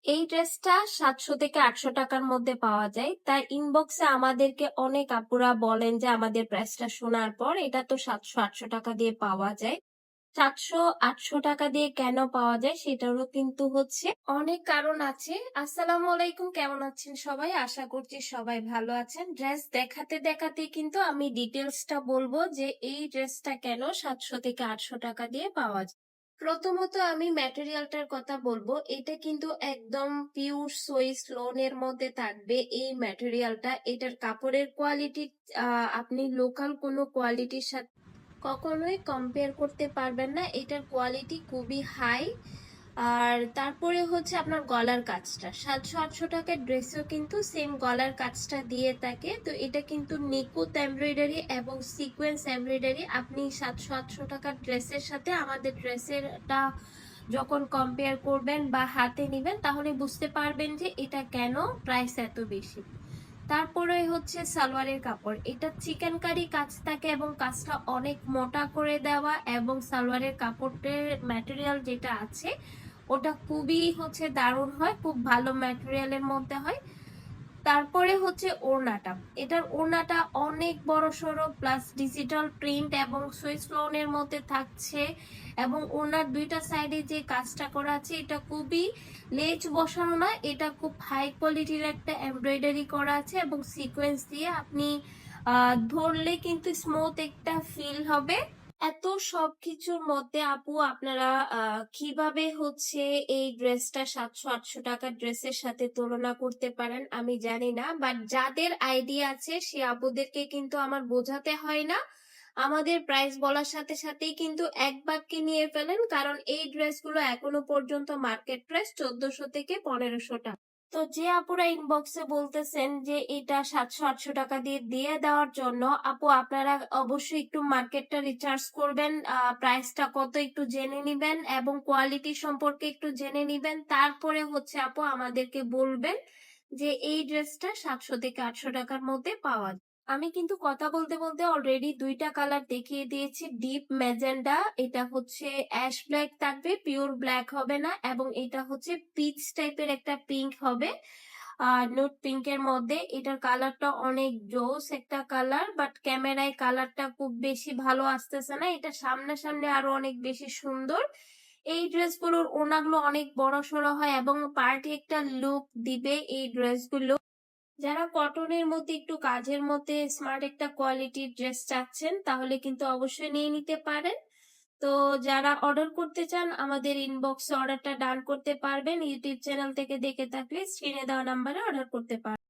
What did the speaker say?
এই ড্রেসটা 700 থেকে 800 টাকার মধ্যে পাওয়া যায়। তাই ইনবক্সে আমাদেরকে অনেক আপুরা বলেন যে আমাদের প্রাইসটা শোনার পর এটা তো 700-800 টাকা দিয়ে পাওয়া যায়। 700-800 টাকা দিয়ে কেন পাওয়া যায় সেটারও কিন্তু হচ্ছে অনেক কারণ আছে। আসসালামু আলাইকুম, কেমন আছেন সবাই? আশা করছি সবাই ভালো আছেন। ড্রেস দেখাতে দেখাতে কিন্তু আমি ডিটেলসটা বলবো যে এই ড্রেসটা কেন 700 থেকে 800 টাকা দিয়ে পাওয়া যায়। প্রথমত আমি ম্যাটেরিয়ালটার কথা বলবো। এটা কিন্তু একদম পিওর সুইস লোনের মধ্যে থাকবে এই ম্যাটেরিয়ালটা। এটার কাপড়ের কোয়ালিটি আপনি লোকাল কোনো কোয়ালিটির সাথে কখনোই কম্পেয়ার করতে পারবেন না। এটার কোয়ালিটি খুবই হাই। আর তারপরে হচ্ছে আপনার গলার কাজটা 700-800 টাকার ড্রেসেও কিন্তু সেম গলার কাজটা দিয়ে থাকে। তো এটা কিন্তু নিখুঁত এমব্রয়ডারি এবং সিকোয়েন্স এমব্রয়ডারি। আপনি 700-800 টাকার ড্রেসের সাথে আমাদের ড্রেসেরটা যখন কম্পেয়ার করবেন বা হাতে নিবেন তাহলে বুঝতে পারবেন যে এটা কেন প্রাইস এত বেশি। তারপরে হচ্ছে সালোয়ারের কাপড়। এটা চিকেন কারি কাজ থাকে এবং কাজটা অনেক মোটা করে দেওয়া, এবং সালোয়ারের কাপড়ের ম্যাটেরিয়াল যেটা আছে ওটা খুবই হচ্ছে দারুণ হয়, খুব ভালো ম্যাটেরিয়ালের মধ্যে হয়। তারপরে হচ্ছে ওড়নাটা। এটার ওড়নাটা অনেক বড় সড়ো, প্লাস ডিজিটাল প্রিন্ট এবং সুইস লোনের মধ্যে থাকছে, এবং ওড়নার দুইটা সাইডে যে কাজটা করা আছে এটা খুবই লেজ বসানো না, এটা খুব হাই কোয়ালিটির একটা এমব্রয়ডারি করা আছে এবং সিকোয়েন্স দিয়ে আপনি ধরলে কিন্তু স্মুথ একটা ফিল হবে। এত সবকিছুর মধ্যে আপু আপনারা কিভাবে হচ্ছে এই ড্রেসটা 700-800 টাকার ড্রেসের সাথে তুলনা করতে পারেন আমি জানি না, বাট যাদের আইডিয়া আছে সে আপুদেরকে কিন্তু আমার বোঝাতে হয় না। আমাদের প্রাইস বলার সাথে সাথেই কিন্তু এক বাক্যে নিয়ে ফেলেন, কারণ এই ড্রেসগুলো এখনো পর্যন্ত মার্কেট প্রাইস 1400 থেকে 1500 টাকা। তো যে আপুরা ইনবক্সে বলতেছেন যে এটা 700-800 টাকা দিয়ে দিয়ে দেওয়ার জন্য, আপু আপনারা অবশ্যই একটু মার্কেটটা রিসার্চ করবেন, প্রাইসটা কত একটু জেনে নিবেন এবং কোয়ালিটি সম্পর্কে একটু জেনে নিবেন। তারপরে হচ্ছে আপু আমাদেরকে বলবেন যে এই ড্রেসটা 700 থেকে 800 টাকার মধ্যে পাওয়া যায়। আমি কিন্তু কথা বলতে বলতে অলরেডি দুইটা কালার দেখিয়ে দিয়েছি। ডিপ ম্যাজেন্ডা, এটা হচ্ছে অ্যাশ ব্ল্যাক থাকবে, পিওর ব্ল্যাক হবে না, এবং এটা হচ্ছে পিচ টাইপের একটা পিঙ্ক হবে, নুট পিঙ্কের মধ্যে। এটার কালারটা অনেক জোস একটা কালার, বাট ক্যামেরায় কালারটা খুব বেশি ভালো আসতেছে না, এটা সামনে আরো অনেক বেশি সুন্দর। এই ড্রেসগুলোর ওড়নাগুলো অনেক বড় সড়ো হয় এবং পার্টি একটা লুক দিবে এই ড্রেসগুলো। যারা কটনের মধ্যে একটু কাজের মধ্যে স্মার্ট একটা কোয়ালিটির ড্রেস চাচ্ছেন তাহলে কিন্তু অবশ্যই নিয়ে নিতে পারেন। তো যারা অর্ডার করতে চান আমাদের ইনবক্সে অর্ডারটা ডান করতে পারবেন। ইউটিউব চ্যানেল থেকে দেখে থাকলে স্ক্রিনে দেওয়া নাম্বারে অর্ডার করতে পারবেন।